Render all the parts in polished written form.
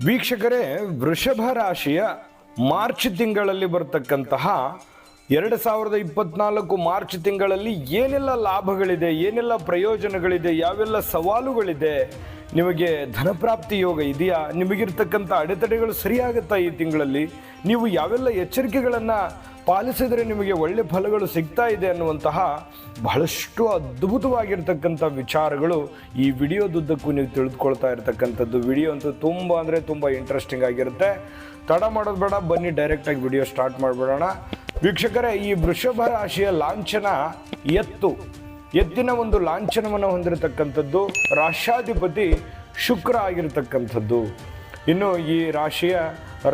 ವೀಕ್ಷಕರೇ, ವೃಷಭ ರಾಶಿಯ ಮಾರ್ಚ್ ತಿಂಗಳಲ್ಲಿ ಬರ್ತಕ್ಕಂತಹ 2024 ಮಾರ್ಚ್ ತಿಂಗಳಲ್ಲಿ ಏನೆಲ್ಲ ಲಾಭಗಳಿದೆ, ಏನೆಲ್ಲ ಪ್ರಯೋಜನಗಳಿದೆ, ಯಾವೆಲ್ಲ ಸವಾಲುಗಳಿದೆ, ನಿಮಗೆ ಧನಪ್ರಾಪ್ತಿ ಯೋಗ ಇದೆಯಾ, ನಿಮಗಿರ್ತಕ್ಕಂಥ ಅಡೆತಡೆಗಳು ಸರಿಯಾಗುತ್ತಾ, ಈ ತಿಂಗಳಲ್ಲಿ ನೀವು ಯಾವೆಲ್ಲ ಎಚ್ಚರಿಕೆಗಳನ್ನು ಪಾಲಿಸಿದರೆ ನಿಮಗೆ ಒಳ್ಳೆ ಫಲಗಳು ಸಿಗ್ತಾ ಇದೆ ಅನ್ನುವಂತಹ ಬಹಳಷ್ಟು ಅದ್ಭುತವಾಗಿರ್ತಕ್ಕಂಥ ವಿಚಾರಗಳು ಈ ವಿಡಿಯೋದುದ್ದಕ್ಕೂ ನೀವು ತಿಳಿದುಕೊಳ್ತಾ ಇರತಕ್ಕಂಥದ್ದು. ವಿಡಿಯೋ ಅಂತೂ ತುಂಬ ಇಂಟ್ರೆಸ್ಟಿಂಗ್ ಆಗಿರುತ್ತೆ. ತಡ ಮಾಡೋದು ಬೇಡ, ಬನ್ನಿ ಡೈರೆಕ್ಟಾಗಿ ವಿಡಿಯೋ ಸ್ಟಾರ್ಟ್ ಮಾಡಿಬಿಡೋಣ. ವೀಕ್ಷಕರೇ, ಈ ವೃಷಭ ರಾಶಿಯ ಲಾಂಛನ ಎತ್ತಿನ ಒಂದು ಲಾಂಛನವನ್ನು ಹೊಂದಿರತಕ್ಕಂಥದ್ದು. ರಾಶ್ಯಾಧಿಪತಿ ಶುಕ್ರ ಆಗಿರ್ತಕ್ಕಂಥದ್ದು. ಇನ್ನು ಈ ರಾಶಿಯ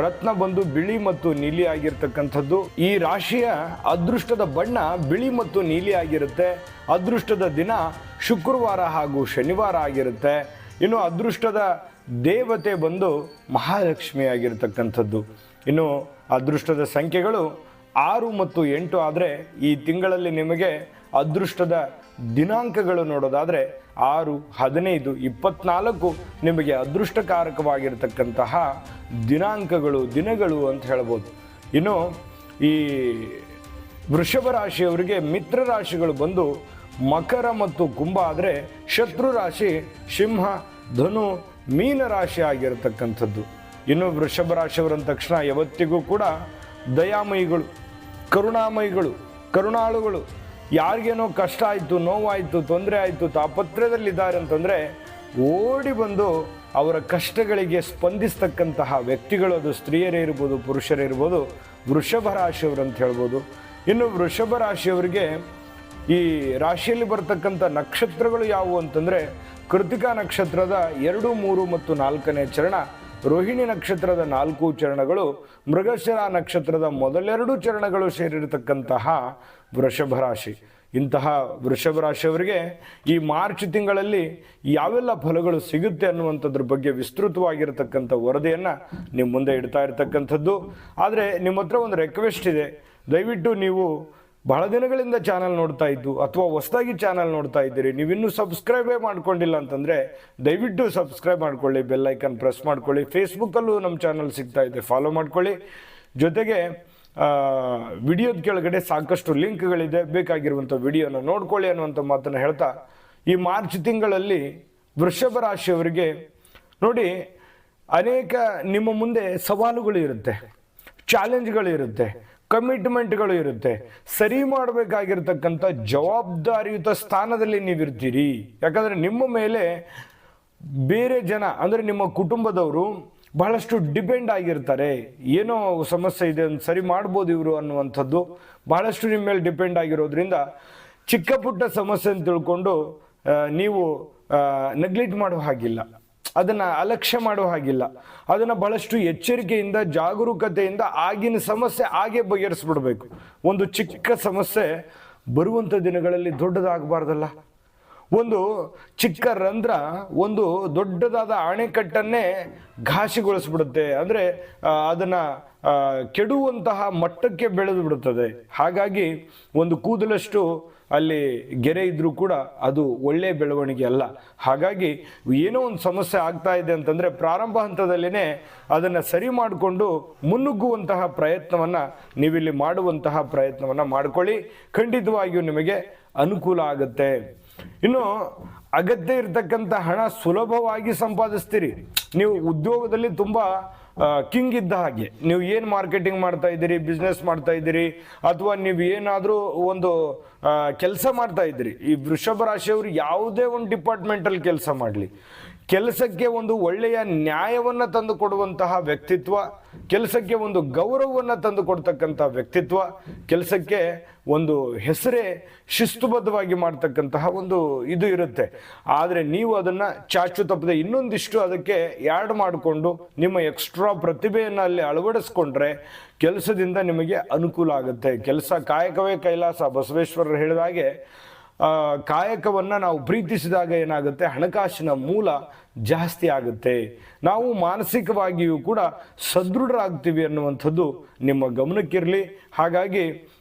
ರತ್ನ ಬಂದು ಬಿಳಿ ಮತ್ತು ನೀಲಿ ಆಗಿರ್ತಕ್ಕಂಥದ್ದು. ಈ ರಾಶಿಯ ಅದೃಷ್ಟದ ಬಣ್ಣ ಬಿಳಿ ಮತ್ತು ನೀಲಿ ಆಗಿರುತ್ತೆ. ಅದೃಷ್ಟದ ದಿನ ಶುಕ್ರವಾರ ಹಾಗೂ ಶನಿವಾರ ಆಗಿರುತ್ತೆ. ಇನ್ನು ಅದೃಷ್ಟದ ದೇವತೆ ಬಂದು ಮಹಾಲಕ್ಷ್ಮಿ ಆಗಿರ್ತಕ್ಕಂಥದ್ದು. ಇನ್ನು ಅದೃಷ್ಟದ ಸಂಖ್ಯೆಗಳು 6 ಮತ್ತು 8 ಆದರೆ ಈ ತಿಂಗಳಲ್ಲಿ ನಿಮಗೆ ಅದೃಷ್ಟದ ದಿನಾಂಕಗಳು ನೋಡೋದಾದರೆ 6, 15, 24 ನಿಮಗೆ ಅದೃಷ್ಟಕಾರಕವಾಗಿರ್ತಕ್ಕಂತಹ ದಿನಗಳು ಅಂತ ಹೇಳ್ಬೋದು. ಇನ್ನು ಈ ವೃಷಭ ರಾಶಿಯವರಿಗೆ ಮಿತ್ರ ರಾಶಿಗಳು ಬಂದು ಮಕರ ಮತ್ತು ಕುಂಭ ಆದರೆ ಶತ್ರು ರಾಶಿ ಸಿಂಹ, ಧನು, ಮೀನ ರಾಶಿ ಆಗಿರತಕ್ಕಂಥದ್ದು. ಇನ್ನು ವೃಷಭ ರಾಶಿಯವರಂದ ತಕ್ಷಣ ಯಾವತ್ತಿಗೂ ಕೂಡ ದಯಾಮಯಿಗಳು, ಕರುಣಾಮಯಿಗಳು, ಕರುಣಾಳುಗಳು. ಯಾರಿಗೇನೋ ಕಷ್ಟ ಆಯಿತು, ನೋವಾಯಿತು, ತೊಂದರೆ ಆಯಿತು, ತಾಪತ್ರಯದಲ್ಲಿದ್ದಾರೆ ಅಂತಂದರೆ ಓಡಿ ಬಂದು ಅವರ ಕಷ್ಟಗಳಿಗೆ ಸ್ಪಂದಿಸ್ತಕ್ಕಂತಹ ವ್ಯಕ್ತಿಗಳು, ಅದು ಸ್ತ್ರೀಯರೇ ಇರ್ಬೋದು, ಪುರುಷರೇ ಇರ್ಬೋದು, ವೃಷಭ ರಾಶಿಯವರು ಅಂತ ಹೇಳ್ಬೋದು. ಇನ್ನು ವೃಷಭ ರಾಶಿಯವರಿಗೆ ಈ ರಾಶಿಯಲ್ಲಿ ಬರ್ತಕ್ಕಂಥ ನಕ್ಷತ್ರಗಳು ಯಾವುವು ಅಂತಂದರೆ ಕೃತಿಕಾ ನಕ್ಷತ್ರದ 2, 3 ಮತ್ತು 4ನೇ ಚರಣ, ರೋಹಿಣಿ ನಕ್ಷತ್ರದ 4 ಚರಣಗಳು, ಮೃಗಶಿರ ನಕ್ಷತ್ರದ ಮೊದಲೆರಡು ಚರಣಗಳು ಸೇರಿರತಕ್ಕಂತಹ ವೃಷಭ ರಾಶಿ. ಇಂತಹ ವೃಷಭ ರಾಶಿಯವರಿಗೆ ಈ ಮಾರ್ಚ್ ತಿಂಗಳಲ್ಲಿ ಯಾವೆಲ್ಲ ಫಲಗಳು ಸಿಗುತ್ತೆ ಅನ್ನುವಂಥದ್ರ ಬಗ್ಗೆ ವಿಸ್ತೃತವಾಗಿರತಕ್ಕಂಥ ವರದಿಯನ್ನು ನಿಮ್ಮ ಮುಂದೆ ಇಡ್ತಾ ಇರತಕ್ಕಂಥದ್ದು. ಆದರೆ ನಿಮ್ಮ ಹತ್ರ ಒಂದು ರಿಕ್ವೆಸ್ಟ್ ಇದೆ. ದಯವಿಟ್ಟು ನೀವು ಬಹಳ ದಿನಗಳಿಂದ ಚಾನಲ್ ನೋಡ್ತಾ ಇದ್ದು ಅಥವಾ ಹೊಸದಾಗಿ ಚಾನಲ್ ನೋಡ್ತಾ ಇದ್ದೀರಿ, ನೀವಿನ್ನೂ ಸಬ್ಸ್ಕ್ರೈಬೇ ಮಾಡ್ಕೊಂಡಿಲ್ಲ ಅಂತಂದರೆ ದಯವಿಟ್ಟು ಸಬ್ಸ್ಕ್ರೈಬ್ ಮಾಡ್ಕೊಳ್ಳಿ, ಬೆಲ್ ಐಕನ್ ಪ್ರೆಸ್ ಮಾಡ್ಕೊಳ್ಳಿ. ಫೇಸ್ಬುಕ್ಕಲ್ಲೂ ನಮ್ಮ ಚಾನಲ್ ಸಿಗ್ತಾ ಇದೆ, ಫಾಲೋ ಮಾಡ್ಕೊಳ್ಳಿ. ಜೊತೆಗೆ ವಿಡಿಯೋದ ಕೆಳಗಡೆ ಸಾಕಷ್ಟು ಲಿಂಕ್ಗಳಿದೆ, ಬೇಕಾಗಿರುವಂಥ ವಿಡಿಯೋನ ನೋಡ್ಕೊಳ್ಳಿ ಅನ್ನುವಂಥ ಮಾತನ್ನು ಹೇಳ್ತಾ, ಈ ಮಾರ್ಚ್ ತಿಂಗಳಲ್ಲಿ ವೃಷಭ ರಾಶಿಯವರಿಗೆ ನೋಡಿ, ಅನೇಕ ನಿಮ್ಮ ಮುಂದೆ ಸವಾಲುಗಳು ಇರುತ್ತೆ, ಚಾಲೆಂಜ್ಗಳು ಇರುತ್ತೆ, ಕಮಿಟ್ಮೆಂಟ್ಗಳು ಇರುತ್ತೆ. ಸರಿ ಮಾಡಬೇಕಾಗಿರ್ತಕ್ಕಂಥ ಜವಾಬ್ದಾರಿಯುತ ಸ್ಥಾನದಲ್ಲಿ ನೀವಿರ್ತೀರಿ. ಯಾಕಂದರೆ ನಿಮ್ಮ ಮೇಲೆ ಬೇರೆ ಜನ ಅಂದರೆ ನಿಮ್ಮ ಕುಟುಂಬದವರು ಬಹಳಷ್ಟು ಡಿಪೆಂಡ್ ಆಗಿರ್ತಾರೆ. ಏನೋ ಸಮಸ್ಯೆ ಇದೆ, ಸರಿ ಮಾಡ್ಬೋದು ಇವರು ಅನ್ನುವಂಥದ್ದು ಬಹಳಷ್ಟು ನಿಮ್ಮ ಮೇಲೆ ಡಿಪೆಂಡ್ ಆಗಿರೋದ್ರಿಂದ ಚಿಕ್ಕ ಪುಟ್ಟ ಸಮಸ್ಯೆ ಅಂತ ತಿಳ್ಕೊಂಡು ನೀವು ನೆಗ್ಲೆಕ್ಟ್ ಮಾಡೋ ಹಾಗಿಲ್ಲ, ಅದನ್ನು ಅಲಕ್ಷ್ಯ ಮಾಡೋ ಹಾಗಿಲ್ಲ. ಅದನ್ನು ಬಹಳಷ್ಟು ಎಚ್ಚರಿಕೆಯಿಂದ, ಜಾಗರೂಕತೆಯಿಂದ ಆಗಿನ ಸಮಸ್ಯೆ ಹಾಗೆ ಬಗೆಹರಿಸ್ಬಿಡ್ಬೇಕು. ಒಂದು ಚಿಕ್ಕ ಸಮಸ್ಯೆ ಬರುವಂಥ ದಿನಗಳಲ್ಲಿ ದೊಡ್ಡದಾಗಬಾರ್ದಲ್ಲ. ಒಂದು ಚಿಕ್ಕ ರಂಧ್ರ ಒಂದು ದೊಡ್ಡದಾದ ಅಣೆಕಟ್ಟನ್ನೇ ಘಾಸಿಗೊಳಿಸ್ಬಿಡುತ್ತೆ, ಅಂದರೆ ಅದನ್ನು ಕೆಡುವಂತಹ ಮಟ್ಟಕ್ಕೆ ಬೆಳೆದು ಬಿಡುತ್ತದೆ. ಹಾಗಾಗಿ ಒಂದು ಕೂದಲಷ್ಟು ಅಲ್ಲಿ ಗೆರೆ ಇದ್ರೂ ಕೂಡ ಅದು ಒಳ್ಳೆಯ ಬೆಳವಣಿಗೆ ಅಲ್ಲ. ಹಾಗಾಗಿ ಏನೋ ಒಂದು ಸಮಸ್ಯೆ ಆಗ್ತಾ ಇದೆ ಅಂತಂದರೆ ಪ್ರಾರಂಭ ಹಂತದಲ್ಲಿನೇ ಅದನ್ನು ಸರಿ ಮಾಡಿಕೊಂಡು ಮುನ್ನುಗ್ಗುವಂತಹ ಪ್ರಯತ್ನವನ್ನು ನೀವಿಲ್ಲಿ ಮಾಡುವಂತಹ ಪ್ರಯತ್ನವನ್ನು ಮಾಡ್ಕೊಳ್ಳಿ. ಖಂಡಿತವಾಗಿಯೂ ನಿಮಗೆ ಅನುಕೂಲ ಆಗುತ್ತೆ. ಇನ್ನು ಅಗತ್ಯ ಇರತಕ್ಕಂಥ ಹಣ ಸುಲಭವಾಗಿ ಸಂಪಾದಿಸ್ತೀರಿ. ನೀವು ಉದ್ಯೋಗದಲ್ಲಿ ತುಂಬ ಕಿಂಗ್ ಇದ್ದ ಹಾಗೆ, ನೀವು ಏನು ಮಾರ್ಕೆಟಿಂಗ್ ಮಾಡ್ತಾ ಇದ್ದೀರಿ, ಬಿಸ್ನೆಸ್ ಮಾಡ್ತಾ ಇದ್ದೀರಿ, ಅಥವಾ ನೀವು ಏನಾದರೂ ಒಂದು ಕೆಲಸ ಮಾಡ್ತಾ ಇದ್ದೀರಿ, ಈ ವೃಷಭ ರಾಶಿಯವರು ಯಾವುದೇ ಒಂದು ಡಿಪಾರ್ಟ್ಮೆಂಟಲ್ಲಿ ಕೆಲಸ ಮಾಡಲಿ, ಕೆಲಸಕ್ಕೆ ಒಂದು ಒಳ್ಳೆಯ ನ್ಯಾಯವನ್ನು ತಂದು ಕೊಡುವಂತಹ ವ್ಯಕ್ತಿತ್ವ, ಕೆಲಸಕ್ಕೆ ಒಂದು ಗೌರವವನ್ನು ತಂದು ಕೊಡ್ತಕ್ಕಂಥ ವ್ಯಕ್ತಿತ್ವ, ಕೆಲಸಕ್ಕೆ ಒಂದು ಹೆಸರೇ ಶಿಸ್ತುಬದ್ಧವಾಗಿ ಮಾಡ್ತಕ್ಕಂತಹ ಒಂದು ಇದು ಇರುತ್ತೆ. ಆದರೆ ನೀವು ಅದನ್ನು ಚಾಚು ತಪ್ಪದೆ ಇನ್ನೊಂದಿಷ್ಟು ಅದಕ್ಕೆ ಆ್ಯಡ್ ಮಾಡಿಕೊಂಡು ನಿಮ್ಮ ಎಕ್ಸ್ಟ್ರಾ ಪ್ರತಿಭೆಯನ್ನು ಅಲ್ಲಿ ಅಳವಡಿಸ್ಕೊಂಡ್ರೆ ಕೆಲಸದಿಂದ ನಿಮಗೆ ಅನುಕೂಲ ಆಗುತ್ತೆ. ಕೆಲಸ ಕಾಯಕವೇ ಕೈಲಾಸ, ಬಸವೇಶ್ವರರು ಹೇಳಿದ ಹಾಗೆ ಕಾಯಕವನ್ನು ನಾವು ಪ್ರೀತಿಸಿದಾಗ ಏನಾಗುತ್ತೆ, ಹಣಕಾಸಿನ ಮೂಲ ಜಾಸ್ತಿ ಆಗುತ್ತೆ. ನಾವು ಮಾನಸಿಕವಾಗಿಯೂ ಕೂಡ ಸದೃಢರಾಗ್ತೀವಿ ಅನ್ನುವಂಥದ್ದು ನಿಮ್ಮ ಗಮನಕ್ಕಿರಲಿ. ಹಾಗಾಗಿ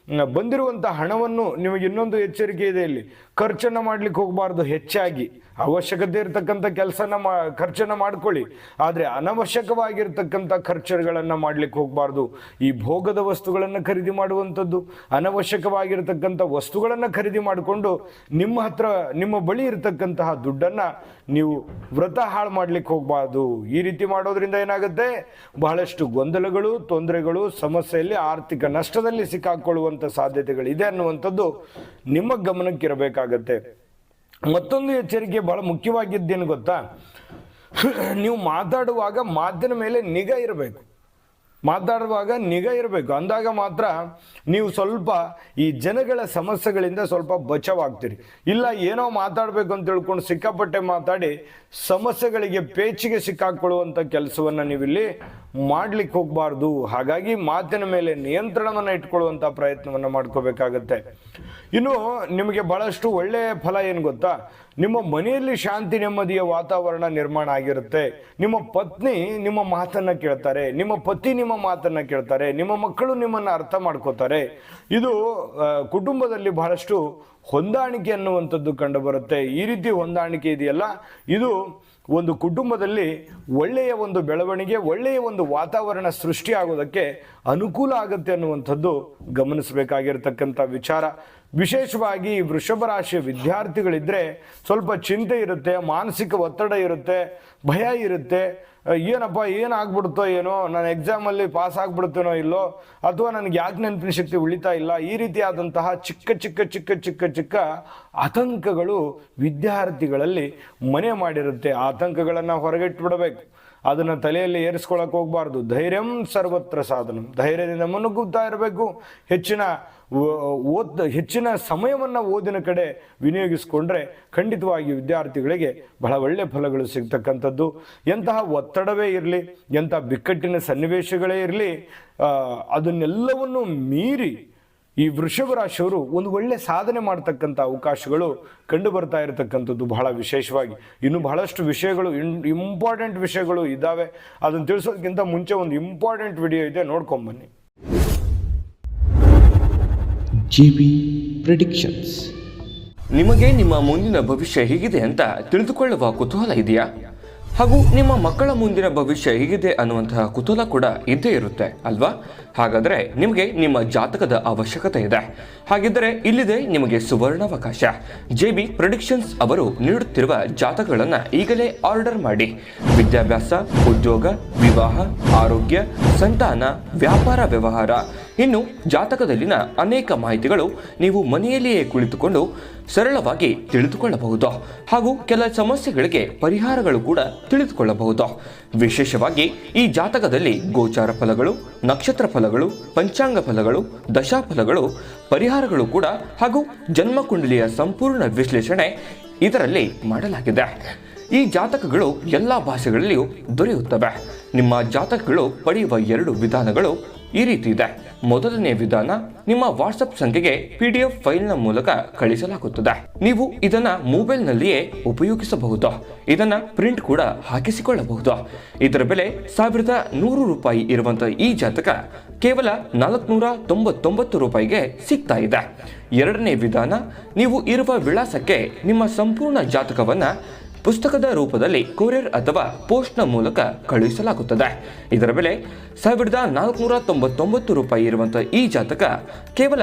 ಬಂದಿರುವಂಥ ಹಣವನ್ನು ನಿಮಗೆ ಇನ್ನೊಂದು ಎಚ್ಚರಿಕೆ ಇದೆ, ಇಲ್ಲಿ ಖರ್ಚನ್ನು ಮಾಡ್ಲಿಕ್ಕೆ ಹೋಗಬಾರ್ದು. ಹೆಚ್ಚಾಗಿ ಅವಶ್ಯಕತೆ ಇರತಕ್ಕಂಥ ಖರ್ಚನ್ನು ಮಾಡ್ಕೊಳ್ಳಿ, ಆದರೆ ಅನವಶ್ಯಕವಾಗಿರ್ತಕ್ಕಂಥ ಖರ್ಚುಗಳನ್ನು ಮಾಡ್ಲಿಕ್ಕೆ ಹೋಗಬಾರ್ದು. ಈ ಭೋಗದ ವಸ್ತುಗಳನ್ನು ಖರೀದಿ ಮಾಡುವಂಥದ್ದು, ಅನವಶ್ಯಕವಾಗಿರ್ತಕ್ಕಂಥ ವಸ್ತುಗಳನ್ನು ಖರೀದಿ ಮಾಡಿಕೊಂಡು ನಿಮ್ಮ ಬಳಿ ಇರತಕ್ಕಂತಹ ದುಡ್ಡನ್ನು ನೀವು ವ್ರತ ಹಾಳು ಮಾಡ್ಲಿಕ್ಕೆ ಹೋಗಬಾರ್ದು. ಈ ರೀತಿ ಮಾಡೋದ್ರಿಂದ ಏನಾಗುತ್ತೆ, ಬಹಳಷ್ಟು ಗೊಂದಲಗಳು, ತೊಂದರೆಗಳು, ಸಮಸ್ಯೆಯಲ್ಲಿ ಆರ್ಥಿಕ ನಷ್ಟದಲ್ಲಿ ಸಿಕ್ಕಾಕೊಳ್ಳುವಂಥ ಸಾಧ್ಯತೆಗಳಿದೆ ಅನ್ನುವಂಥದ್ದು ನಿಮ್ಮ ಗಮನಕ್ಕಿರಬೇಕಾಗತ್ತೆ. ಮತ್ತೊಂದು ಎಚ್ಚರಿಕೆ ಬಹಳ ಮುಖ್ಯವಾಗಿದ್ದೇನು ಗೊತ್ತಾ, ನೀವು ಮಾತಾಡುವಾಗ ಮಾತಿನ ಮೇಲೆ ನಿಗಾ ಇರಬೇಕು. ಅಂದಾಗ ಮಾತ್ರ ನೀವು ಸ್ವಲ್ಪ ಈ ಜನಗಳ ಸಮಸ್ಯೆಗಳಿಂದ ಸ್ವಲ್ಪ ಬಚಾವಾಗ್ತೀರಿ. ಇಲ್ಲ ಏನೋ ಮಾತಾಡಬೇಕು ಅಂತ ತಿಳ್ಕೊಂಡು ಸಿಕ್ಕಾಪಟ್ಟೆ ಮಾತಾಡಿ ಸಮಸ್ಯೆಗಳಿಗೆ ಪೇಚಿಗೆ ಸಿಕ್ಕಾಕೊಳ್ಳುವಂಥ ಕೆಲಸವನ್ನು ನೀವಿಲ್ಲಿ ಮಾಡ್ಲಿಕ್ಕೆ ಹೋಗಬಾರ್ದು. ಹಾಗಾಗಿ ಮಾತಿನ ಮೇಲೆ ನಿಯಂತ್ರಣವನ್ನು ಇಟ್ಕೊಳ್ಳುವಂಥ ಪ್ರಯತ್ನವನ್ನು ಮಾಡ್ಕೋಬೇಕಾಗತ್ತೆ. ಇನ್ನು ನಿಮಗೆ ಬಹಳಷ್ಟು ಒಳ್ಳೆಯ ಫಲ ಏನು ಗೊತ್ತಾ, ನಿಮ್ಮ ಮನೆಯಲ್ಲಿ ಶಾಂತಿ ನೆಮ್ಮದಿಯ ವಾತಾವರಣ ನಿರ್ಮಾಣ ಆಗಿರುತ್ತೆ. ನಿಮ್ಮ ಪತ್ನಿ ನಿಮ್ಮ ಮಾತನ್ನು ಕೇಳ್ತಾರೆ, ನಿಮ್ಮ ಪತಿ ನಿಮ್ಮ ಮಾತನ್ನು ಕೇಳ್ತಾರೆ, ನಿಮ್ಮ ಮಕ್ಕಳು ನಿಮ್ಮನ್ನು ಅರ್ಥ ಮಾಡ್ಕೋತಾರೆ. ಇದು ಕುಟುಂಬದಲ್ಲಿ ಬಹಳಷ್ಟು ಹೊಂದಾಣಿಕೆ ಅನ್ನುವಂಥದ್ದು ಕಂಡು ಬರುತ್ತೆ. ಈ ರೀತಿ ಹೊಂದಾಣಿಕೆ ಇದೆಯಲ್ಲ, ಇದು ಒಂದು ಕುಟುಂಬದಲ್ಲಿ ಒಳ್ಳೆಯ ಒಂದು ಬೆಳವಣಿಗೆ, ಒಳ್ಳೆಯ ಒಂದು ವಾತಾವರಣ ಸೃಷ್ಟಿಯಾಗೋದಕ್ಕೆ ಅನುಕೂಲ ಆಗುತ್ತೆ ಅನ್ನುವಂಥದ್ದು ಗಮನಿಸಬೇಕಾಗಿರ್ತಕ್ಕಂಥ ವಿಚಾರ. ವಿಶೇಷವಾಗಿ ವೃಷಭ ರಾಶಿಯ ವಿದ್ಯಾರ್ಥಿಗಳಿದ್ರೆ ಸ್ವಲ್ಪ ಚಿಂತೆ ಇರುತ್ತೆ, ಮಾನಸಿಕ ಒತ್ತಡ ಇರುತ್ತೆ, ಭಯ ಇರುತ್ತೆ. ಏನಪ್ಪ ಏನಾಗ್ಬಿಡುತ್ತೋ ಏನೋ, ನಾನು ಎಕ್ಸಾಮಲ್ಲಿ ಪಾಸ್ ಆಗ್ಬಿಡ್ತೇನೋ ಇಲ್ಲೋ, ಅಥವಾ ನನಗೆ ಯಾಕೆ ನೆನಪಿನ ಶಕ್ತಿ ಉಳಿತಾ ಇಲ್ಲ, ಈ ರೀತಿಯಾದಂತಹ ಚಿಕ್ಕ ಚಿಕ್ಕ ಚಿಕ್ಕ ಚಿಕ್ಕ ಚಿಕ್ಕ ಆತಂಕಗಳು ವಿದ್ಯಾರ್ಥಿಗಳಲ್ಲಿ ಮನೆ ಮಾಡಿರುತ್ತೆ. ಆತಂಕಗಳನ್ನು ಹೊರಗಿಟ್ಬಿಡಬೇಕು, ಅದನ್ನು ತಲೆಯಲ್ಲಿ ಏರಿಸ್ಕೊಳಕ್ಕೆ ಹೋಗಬಾರ್ದು. ಧೈರ್ಯಂ ಸರ್ವತ್ರ ಸಾಧನಂ, ಧೈರ್ಯದಿಂದ ಮುನ್ನುಗ್ಗುತ್ತಾ ಇರಬೇಕು. ಹೆಚ್ಚಿನ ಸಮಯವನ್ನು ಓದಿನ ಕಡೆ ವಿನಿಯೋಗಿಸಿಕೊಂಡ್ರೆ ಖಂಡಿತವಾಗಿ ವಿದ್ಯಾರ್ಥಿಗಳಿಗೆ ಬಹಳ ಒಳ್ಳೆಯ ಫಲಗಳು ಸಿಗ್ತಕ್ಕಂಥದ್ದು. ಎಂತಹ ಒತ್ತಡವೇ ಇರಲಿ, ಎಂಥ ಬಿಕ್ಕಟ್ಟಿನ ಸನ್ನಿವೇಶಗಳೇ ಇರಲಿ, ಅದನ್ನೆಲ್ಲವನ್ನು ಮೀರಿ ಈ ವೃಷಭ ರಾಶಿಯವರು ಒಂದು ಒಳ್ಳೆ ಸಾಧನೆ ಮಾಡ್ತಕ್ಕಂಥ ಅವಕಾಶಗಳು ಕಂಡು ಬರ್ತಾ ಇರತಕ್ಕಂಥದ್ದು ಬಹಳ ವಿಶೇಷವಾಗಿ. ಇನ್ನು ಬಹಳಷ್ಟು ವಿಷಯಗಳು, ಇಂಪಾರ್ಟೆಂಟ್ ವಿಷಯಗಳು ಇದ್ದಾವೆ. ಅದನ್ನು ತಿಳಿಸೋದಕ್ಕಿಂತ ಮುಂಚೆ ಒಂದು ಇಂಪಾರ್ಟೆಂಟ್ ವಿಡಿಯೋ ಇದೆ, ನೋಡ್ಕೊಂಬನ್ನಿ. JB predictions. ನಿಮಗೆ ನಿಮ್ಮ ಮುಂದಿನ ಭವಿಷ್ಯ ಹೇಗಿದೆ ಅಂತ ತಿಳಿದುಕೊಳ್ಳುವ ಕುತೂಹಲ ಇದೆಯಾ? ಹಾಗೂ ನಿಮ್ಮ ಮಕ್ಕಳ ಮುಂದಿನ ಭವಿಷ್ಯ ಹೇಗಿದೆ ಅನ್ನುವಂತಹ ಕುತೂಹಲ ಕೂಡ ಇದ್ದೇ ಇರುತ್ತೆ ಅಲ್ವಾ? ಹಾಗಾದರೆ ನಿಮಗೆ ನಿಮ್ಮ ಜಾತಕದ ಅವಶ್ಯಕತೆ ಇದೆ. ಹಾಗಿದ್ದರೆ ಇಲ್ಲಿದೆ ನಿಮಗೆ ಸುವರ್ಣಾವಕಾಶ. JB ಪ್ರೆಡಿಕ್ಷನ್ಸ್ ಅವರು ನೀಡುತ್ತಿರುವ ಜಾತಕಗಳನ್ನು ಈಗಲೇ ಆರ್ಡರ್ ಮಾಡಿ. ವಿದ್ಯಾಭ್ಯಾಸ, ಉದ್ಯೋಗ, ವಿವಾಹ, ಆರೋಗ್ಯ, ಸಂತಾನ, ವ್ಯಾಪಾರ ವ್ಯವಹಾರ, ಇನ್ನು ಜಾತಕದಲ್ಲಿನ ಅನೇಕ ಮಾಹಿತಿಗಳು ನೀವು ಮನೆಯಲ್ಲಿಯೇ ಕುಳಿತುಕೊಂಡು ಸರಳವಾಗಿ ತಿಳಿದುಕೊಳ್ಳಬಹುದು. ಹಾಗೂ ಕೆಲ ಸಮಸ್ಯೆಗಳಿಗೆ ಪರಿಹಾರಗಳು ಕೂಡ ತಿಳಿದುಕೊಳ್ಳಬಹುದು. ವಿಶೇಷವಾಗಿ ಈ ಜಾತಕದಲ್ಲಿ ಗೋಚಾರ ಫಲಗಳು, ನಕ್ಷತ್ರ ಫಲಗಳು, ಪಂಚಾಂಗ ಫಲಗಳು, ದಶಾಫಲಗಳು, ಪರಿಹಾರಗಳು ಕೂಡ ಹಾಗೂ ಜನ್ಮಕುಂಡಲಿಯ ಸಂಪೂರ್ಣ ವಿಶ್ಲೇಷಣೆ ಇದರಲ್ಲಿ ಮಾಡಲಾಗಿದೆ. ಈ ಜಾತಕಗಳು ಎಲ್ಲ ಭಾಷೆಗಳಲ್ಲಿಯೂ ದೊರೆಯುತ್ತವೆ. ನಿಮ್ಮ ಜಾತಕಗಳು ಪಡೆಯುವ 2 ವಿಧಾನಗಳು ಈ ರೀತಿ ಇದೆ. ಮೊದಲನೇ ವಿಧಾನ, ನಿಮ್ಮ ವಾಟ್ಸಪ್ ಸಂಖ್ಯೆಗೆ PDF ಫೈಲ್ನ ಮೂಲಕ ಕಳಿಸಲಾಗುತ್ತದೆ. ನೀವು ಇದನ್ನ ಮೊಬೈಲ್ನಲ್ಲಿಯೇ ಉಪಯೋಗಿಸಬಹುದು. ಇದನ್ನ ಪ್ರಿಂಟ್ ಕೂಡ ಹಾಕಿಸಿಕೊಳ್ಳಬಹುದು. ಇದರ ಬೆಲೆ 1100 ರೂಪಾಯಿ ಇರುವಂತಹ ಈ ಜಾತಕ ಕೇವಲ 499 ರೂಪಾಯಿಗೆ ಸಿಗ್ತಾ ಇದೆ. ಎರಡನೇ ವಿಧಾನ, ನೀವು ಇರುವ ವಿಳಾಸಕ್ಕೆ ನಿಮ್ಮ ಸಂಪೂರ್ಣ ಜಾತಕವನ್ನ ಪುಸ್ತಕದ ರೂಪದಲ್ಲಿ ಕೊರಿಯರ್ ಅಥವಾ ಪೋಸ್ಟ್ನ ಮೂಲಕ ಕಳುಹಿಸಲಾಗುತ್ತದೆ. ಇದರ ಬೆಲೆ 1499 ರೂಪಾಯಿ ಇರುವಂತಹ ಈ ಜಾತಕ ಕೇವಲ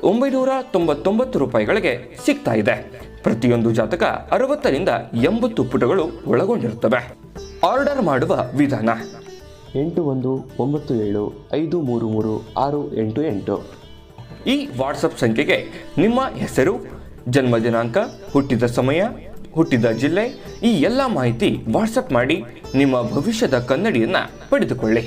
999 ರೂಪಾಯಿಗಳಿಗೆ ಸಿಗ್ತಾ ಇದೆ. ಪ್ರತಿಯೊಂದು ಜಾತಕ 60ರಿಂದ 80 ಪುಟಗಳು ಒಳಗೊಂಡಿರುತ್ತವೆ. ಆರ್ಡರ್ ಮಾಡುವ ವಿಧಾನ: 8197533688. ಈ ವಾಟ್ಸಪ್ ಸಂಖ್ಯೆಗೆ ನಿಮ್ಮ ಹೆಸರು, ಜನ್ಮ ದಿನಾಂಕ, ಹುಟ್ಟಿದ ಸಮಯ, ಹುಟ್ಟಿದ ಜಿಲ್ಲೆ, ಈ ಎಲ್ಲ ಮಾಹಿತಿ ವಾಟ್ಸಪ್ ಮಾಡಿ ನಿಮ್ಮ ಭವಿಷ್ಯದ ಕನ್ನಡಿಯನ್ನ ಪಡೆದುಕೊಳ್ಳಿ.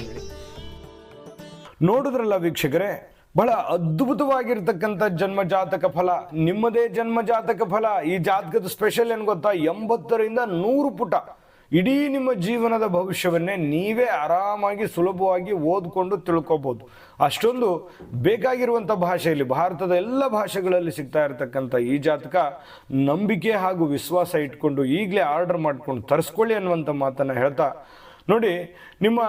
ನೋಡಿದ್ರಲ್ಲ ವೀಕ್ಷಕರೇ, ಬಹಳ ಅದ್ಭುತವಾಗಿರ್ತಕ್ಕಂಥ ಜನ್ಮ ಜಾತಕ ಫಲ, ನಿಮ್ಮದೇ ಜನ್ಮ ಜಾತಕ ಫಲ. ಈ ಜಾತಕದ ಸ್ಪೆಷಲ್ ಏನು ಗೊತ್ತಾ, 80ರಿಂದ 100 ಪುಟ ಇಡೀ ನಿಮ್ಮ ಜೀವನದ ಭವಿಷ್ಯವನ್ನೇ ನೀವೇ ಆರಾಮಾಗಿ ಸುಲಭವಾಗಿ ಓದ್ಕೊಂಡು ತಿಳ್ಕೊಬೋದು. ಅಷ್ಟೊಂದು ಬೇಕಾಗಿರುವಂಥ ಭಾಷೆಯಲ್ಲಿ, ಭಾರತದ ಎಲ್ಲ ಭಾಷೆಗಳಲ್ಲಿ ಸಿಗ್ತಾ ಇರತಕ್ಕಂಥ ಈ ಜಾತಕ ನಂಬಿಕೆ ಹಾಗೂ ವಿಶ್ವಾಸ ಇಟ್ಕೊಂಡು ಈಗಲೇ ಆರ್ಡರ್ ಮಾಡ್ಕೊಂಡು ತರಿಸ್ಕೊಳ್ಳಿ ಅನ್ನುವಂಥ ಮಾತನ್ನು ಹೇಳ್ತಾ, ನೋಡಿ ನಿಮ್ಮ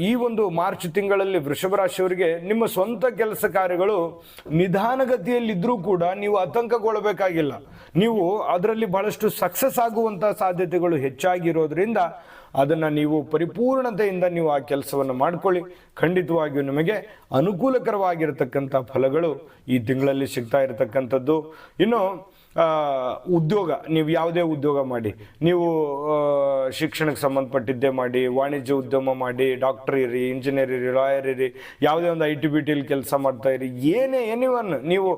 ಈ ಒಂದು ಮಾರ್ಚ್ ತಿಂಗಳಲ್ಲಿ ವೃಷಭ ರಾಶಿಯವರಿಗೆ ನಿಮ್ಮ ಸ್ವಂತ ಕೆಲಸ ಕಾರ್ಯಗಳು ನಿಧಾನಗತಿಯಲ್ಲಿದ್ದರೂ ಕೂಡ ನೀವು ಆತಂಕಗೊಳ್ಳಬೇಕಾಗಿಲ್ಲ. ನೀವು ಅದರಲ್ಲಿ ಬಹಳಷ್ಟು ಸಕ್ಸಸ್ ಆಗುವಂಥ ಸಾಧ್ಯತೆಗಳು ಹೆಚ್ಚಾಗಿರೋದ್ರಿಂದ ಅದನ್ನು ನೀವು ಪರಿಪೂರ್ಣತೆಯಿಂದ ನೀವು ಆ ಕೆಲಸವನ್ನು ಮಾಡ್ಕೊಳ್ಳಿ. ಖಂಡಿತವಾಗಿಯೂ ನಿಮಗೆ ಅನುಕೂಲಕರವಾಗಿರತಕ್ಕಂಥ ಫಲಗಳು ಈ ತಿಂಗಳಲ್ಲಿ ಸಿಗ್ತಾ ಇರತಕ್ಕಂಥದ್ದು. ಇನ್ನು ಉದ್ಯೋಗ, ನೀವು ಯಾವುದೇ ಉದ್ಯೋಗ ಮಾಡಿ, ನೀವು ಶಿಕ್ಷಣಕ್ಕೆ ಸಂಬಂಧಪಟ್ಟಿದ್ದೇ ಮಾಡಿ, ವಾಣಿಜ್ಯ ಉದ್ಯಮ ಮಾಡಿ, ಡಾಕ್ಟರ್ ಇರಿ, ಇಂಜಿನಿಯರ್ ಇರಿ, ಲಾಯರ್ ಇರಿ, ಯಾವುದೇ ಒಂದು IT BTಲಿ ಕೆಲಸ ಮಾಡ್ತಾ ಇರಿ, ಎನಿವನ್ ನೀವು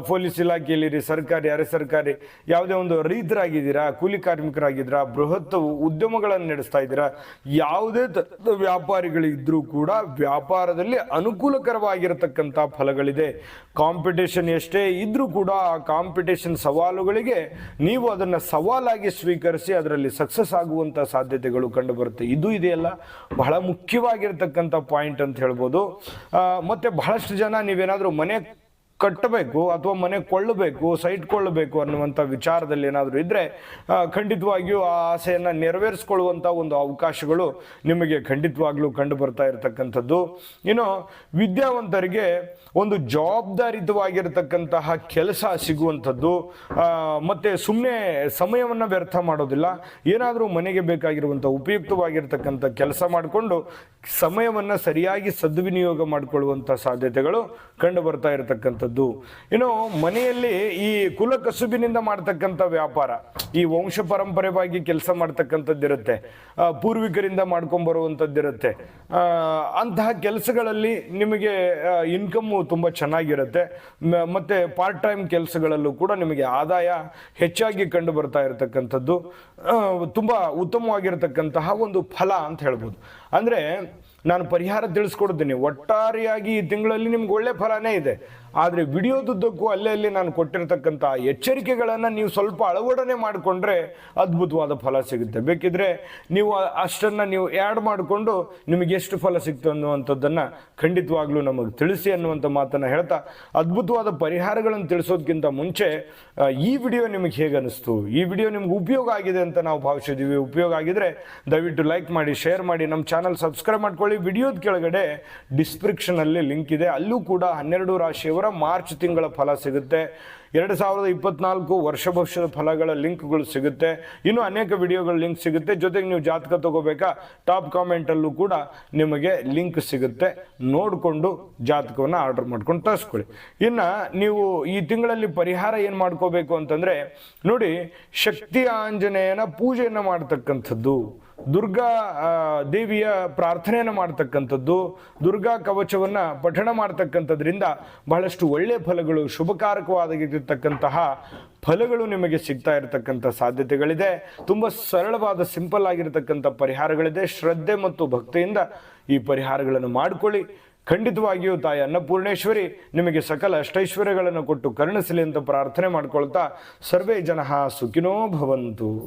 ಪೊಲೀಸ್ ಇಲಾಖೆಯಲ್ಲಿರಿ, ಸರ್ಕಾರಿ ಅರೆ ಸರ್ಕಾರಿ ಯಾವುದೇ ಒಂದು ರೈತರಾಗಿದ್ದೀರಾ, ಕೂಲಿ ಕಾರ್ಮಿಕರಾಗಿದ್ದೀರಾ, ಬೃಹತ್ ಉದ್ಯಮಗಳನ್ನು ನಡೆಸ್ತಾ ಇದ್ದೀರಾ, ಯಾವುದೇ ಥರದ ವ್ಯಾಪಾರಿಗಳಿದ್ರೂ ಕೂಡ ವ್ಯಾಪಾರದಲ್ಲಿ ಅನುಕೂಲಕರವಾಗಿರತಕ್ಕಂಥ ಫಲಗಳಿದೆ. ಕಾಂಪಿಟೇಷನ್ ಎಷ್ಟೇ ಇದ್ರೂ ಕೂಡ ಆ ಕಾಂಪಿಟೇಷನ್ ಸವಾಲುಗಳಿಗೆ ನೀವು ಅದನ್ನು ಸವಾಲಾಗಿ ಸ್ವೀಕರಿಸಿ ಅದರಲ್ಲಿ ಸಕ್ಸಸ್ ಆಗುವಂಥ ಸಾಧ್ಯತೆಗಳು ಕಂಡು ಬರುತ್ತೆ. ಇದು ಇದೆಯಲ್ಲ ಬಹಳ ಮುಖ್ಯವಾಗಿರ್ತಕ್ಕಂಥ ಪಾಯಿಂಟ್ ಅಂತ ಹೇಳ್ಬೋದು. ಮತ್ತೆ ಬಹಳಷ್ಟು ಜನ ನೀವೇನಾದರೂ ಮನೆ ಕಟ್ಟಬೇಕು ಅಥವಾ ಮನೆ ಕೊಳ್ಳಬೇಕು, ಸೈಟ್ ಕೊಳ್ಳಬೇಕು ಅನ್ನುವಂಥ ವಿಚಾರದಲ್ಲಿ ಏನಾದರೂ ಇದ್ದರೆ ಖಂಡಿತವಾಗಿಯೂ ಆ ಆಸೆಯನ್ನು ನೆರವೇರಿಸ್ಕೊಳ್ಳುವಂಥ ಒಂದು ಅವಕಾಶಗಳು ನಿಮಗೆ ಖಂಡಿತವಾಗ್ಲೂ ಕಂಡು ಬರ್ತಾ ಇರತಕ್ಕಂಥದ್ದು. ಇನ್ನು ವಿದ್ಯಾವಂತರಿಗೆ ಒಂದು ಜವಾಬ್ದಾರಿತವಾಗಿರತಕ್ಕಂತಹ ಕೆಲಸ ಸಿಗುವಂಥದ್ದು, ಮತ್ತು ಸುಮ್ಮನೆ ಸಮಯವನ್ನು ವ್ಯರ್ಥ ಮಾಡೋದಿಲ್ಲ. ಏನಾದರೂ ಮನೆಗೆ ಬೇಕಾಗಿರುವಂಥ ಉಪಯುಕ್ತವಾಗಿರ್ತಕ್ಕಂಥ ಕೆಲಸ ಮಾಡಿಕೊಂಡು ಸಮಯವನ್ನು ಸರಿಯಾಗಿ ಸದ್ವಿನಿಯೋಗ ಮಾಡಿಕೊಳ್ಳುವಂಥ ಸಾಧ್ಯತೆಗಳು ಕಂಡು ಬರ್ತಾ ಇರತಕ್ಕಂಥದ್ದು. ಇನ್ನು ಮನೆಯಲ್ಲಿ ಈ ಕುಲ ಕಸುಬಿನಿಂದ ಮಾಡ್ತಕ್ಕಂಥ ವ್ಯಾಪಾರ, ಈ ವಂಶ ಪರಂಪರೆವಾಗಿ ಕೆಲಸ ಮಾಡ್ತಕ್ಕಂಥದ್ದಿರುತ್ತೆ, ಪೂರ್ವಿಕರಿಂದ ಮಾಡ್ಕೊಂಬರುವಂಥದ್ದಿರುತ್ತೆ. ಅಂತಹ ಕೆಲಸಗಳಲ್ಲಿ ನಿಮಗೆ ಇನ್ಕಮ್ಮು ತುಂಬ ಚೆನ್ನಾಗಿರುತ್ತೆ. ಮತ್ತು ಪಾರ್ಟ್ ಟೈಮ್ ಕೆಲಸಗಳಲ್ಲೂ ಕೂಡ ನಿಮಗೆ ಆದಾಯ ಹೆಚ್ಚಾಗಿ ಕಂಡು ಬರ್ತಾ ಇರತಕ್ಕಂಥದ್ದು ತುಂಬ ಉತ್ತಮವಾಗಿರತಕ್ಕಂತಹ ಒಂದು ಫಲ ಅಂತ ಹೇಳ್ಬೋದು. ಅಂದರೆ ನಾನು ಪರಿಹಾರ ತಿಳಿಸ್ಕೊಡ್ತೀನಿ. ಒಟ್ಟಾರೆಯಾಗಿ ಈ ತಿಂಗಳಲ್ಲಿ ನಿಮ್ಗೆ ಒಳ್ಳೆ ಫಲನೇ ಇದೆ. ಆದರೆ ವಿಡಿಯೋದುದ್ದಕ್ಕೂ ಅಲ್ಲೇ ನಾನು ಕೊಟ್ಟಿರ್ತಕ್ಕಂಥ ಎಚ್ಚರಿಕೆಗಳನ್ನು ನೀವು ಸ್ವಲ್ಪ ಅಳವಡನೆ ಮಾಡಿಕೊಂಡ್ರೆ ಅದ್ಭುತವಾದ ಫಲ ಸಿಗುತ್ತೆ. ಬೇಕಿದ್ರೆ ನೀವು ಅಷ್ಟನ್ನು ನೀವು ಆ್ಯಡ್ ಮಾಡಿಕೊಂಡು ನಿಮಗೆ ಎಷ್ಟು ಫಲ ಸಿಕ್ತು ಅನ್ನುವಂಥದ್ದನ್ನು ಖಂಡಿತವಾಗ್ಲೂ ನಮಗೆ ತಿಳಿಸಿ ಅನ್ನುವಂಥ ಮಾತನ್ನು ಹೇಳ್ತಾ, ಅದ್ಭುತವಾದ ಪರಿಹಾರಗಳನ್ನು ತಿಳಿಸೋದಕ್ಕಿಂತ ಮುಂಚೆ ಈ ವಿಡಿಯೋ ನಿಮಗೆ ಹೇಗೆ ಅನಿಸ್ತು, ಈ ವಿಡಿಯೋ ನಿಮ್ಗೆ ಉಪಯೋಗ ಆಗಿದೆ ಅಂತ ನಾವು ಭಾವಿಸಿದ್ದೀವಿ. ಉಪಯೋಗ ಆಗಿದ್ರೆ ದಯವಿಟ್ಟು ಲೈಕ್ ಮಾಡಿ, ಶೇರ್ ಮಾಡಿ, ನಮ್ಮ ಚಾನಲ್ ಸಬ್ಸ್ಕ್ರೈಬ್ ಮಾಡ್ಕೊಳ್ಳಿ. ವಿಡಿಯೋದ ಕೆಳಗಡೆ ಡಿಸ್ಕ್ರಿಪ್ಷನಲ್ಲಿ ಲಿಂಕ್ ಇದೆ, ಅಲ್ಲೂ ಕೂಡ 12 ರಾಶಿಯವರ ಮಾರ್ಚ್ ತಿಂಗಳ ಫಲ ಸಿಗುತ್ತೆ. 2024 ವರ್ಷ ಭವಿಷ್ಯದ ಫಲಗಳ ಲಿಂಕ್ಗಳು ಸಿಗುತ್ತೆ. ಇನ್ನೂ ಅನೇಕ ವಿಡಿಯೋಗಳ ಲಿಂಕ್ ಸಿಗುತ್ತೆ. ಜೊತೆಗೆ ನೀವು ಜಾತಕ ತಗೋಬೇಕಾ, ಟಾಪ್ ಕಾಮೆಂಟಲ್ಲೂ ಕೂಡ ನಿಮಗೆ ಲಿಂಕ್ ಸಿಗುತ್ತೆ. ನೋಡಿಕೊಂಡು ಜಾತಕವನ್ನು ಆರ್ಡರ್ ಮಾಡ್ಕೊಂಡು ತರಿಸ್ಕೊಳ್ಳಿ. ಇನ್ನು ನೀವು ಈ ತಿಂಗಳಲ್ಲಿ ಪರಿಹಾರ ಏನು ಮಾಡ್ಕೋಬೇಕು ಅಂತಂದರೆ, ನೋಡಿ, ಶಕ್ತಿ ಆಂಜನೇಯನ ಪೂಜೆಯನ್ನು ಮಾಡ್ತಕ್ಕಂಥದ್ದು, ದುರ್ಗಾ ದೇವಿಯ ಪ್ರಾರ್ಥನೆಯನ್ನು ಮಾಡ್ತಕ್ಕಂಥದ್ದು, ದುರ್ಗಾ ಕವಚವನ್ನು ಪಠಣ ಮಾಡ್ತಕ್ಕಂಥದ್ರಿಂದ ಬಹಳಷ್ಟು ಒಳ್ಳೆಯ ಫಲಗಳು, ಶುಭಕಾರಕವಾಗಿರ್ತಕ್ಕಂತಹ ಫಲಗಳು ನಿಮಗೆ ಸಿಗ್ತಾ ಇರತಕ್ಕಂಥ ಸಾಧ್ಯತೆಗಳಿದೆ. ತುಂಬ ಸರಳವಾದ ಸಿಂಪಲ್ ಆಗಿರತಕ್ಕಂಥ ಪರಿಹಾರಗಳಿದೆ. ಶ್ರದ್ಧೆ ಮತ್ತು ಭಕ್ತಿಯಿಂದ ಈ ಪರಿಹಾರಗಳನ್ನು ಮಾಡಿಕೊಳ್ಳಿ. ಖಂಡಿತವಾಗಿಯೂ ತಾಯಿ ಅನ್ನಪೂರ್ಣೇಶ್ವರಿ ನಿಮಗೆ ಸಕಲ ಅಷ್ಟೈಶ್ವರ್ಯಗಳನ್ನು ಕೊಟ್ಟು ಕರುಣಿಸಲಿ ಅಂತ ಪ್ರಾರ್ಥನೆ ಮಾಡ್ಕೊಳ್ತಾ, ಸರ್ವೇ ಜನಃ ಸುಖಿನೋ ಭವಂತು.